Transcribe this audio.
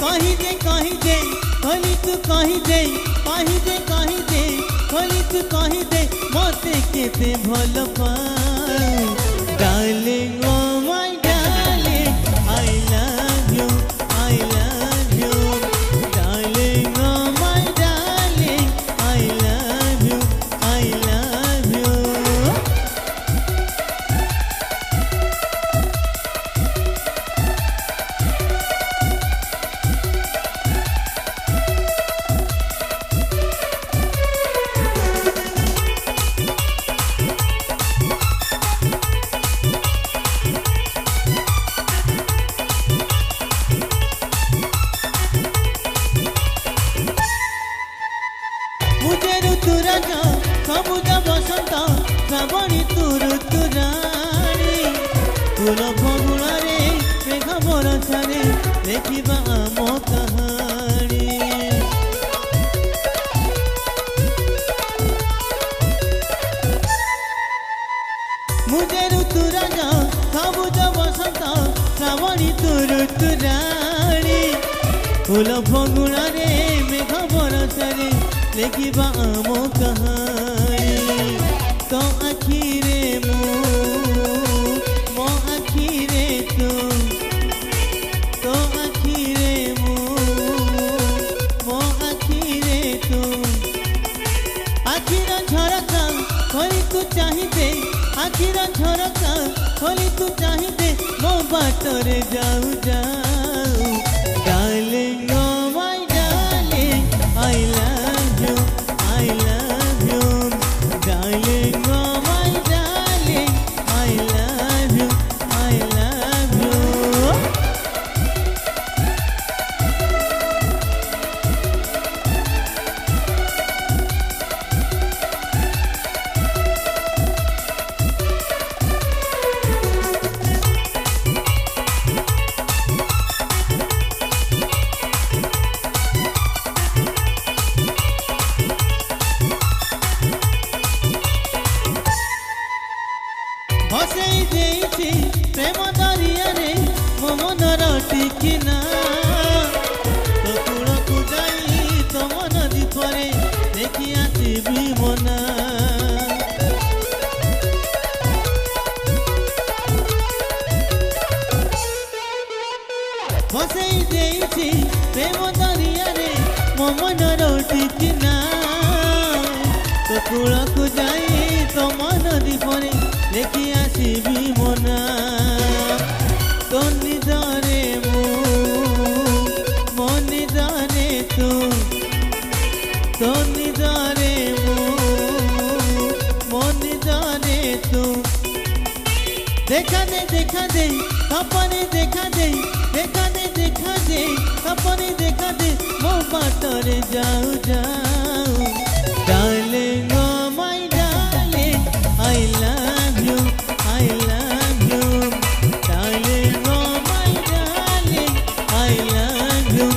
कही दे खोली तू कही दे खोली तू कही दे मते केते भल पाऊ darling oh my darling I love you darling oh my darling I love you मुझे ऋतुराज सबुज बसंत श्रावणी तू ऋतुराणी फूल फगुणरे मेघ बरसारे देखिबा आम कहानी मुझे ऋतुराज सबुज बसंत श्रावणी तू ऋतुराणी फूल फगुणरे मेघ बरसारे देखिबा आम कहानी तो आखिरे मो आखिरे तो आखिरे मो आखिरे तू आखिर झरका खोली तू चाहिए आखिर झरका खोली तू चाहिए मो बाटरे जाऊ जाऊ darling oh my darling I love you darling oh my darling I love you भसई देइछि प्रेम दरिया रे मो मनर टिकिना तो कूलकु जाई तो मन दीपरे देखि आसिबी मना भसई देइछि प्रेम दरिया रे मो मनर टिकिना तो कूलकु जाई तो मन दीपरे देखि आसिबी मना तो निदरे मो निदरे तू तो निदरे मो निदरे तू देखा दे अपने देखा दे अपने देखा दे मो बाटरे जाऊ जाऊ darling oh my darling I love you darling oh my darling I love you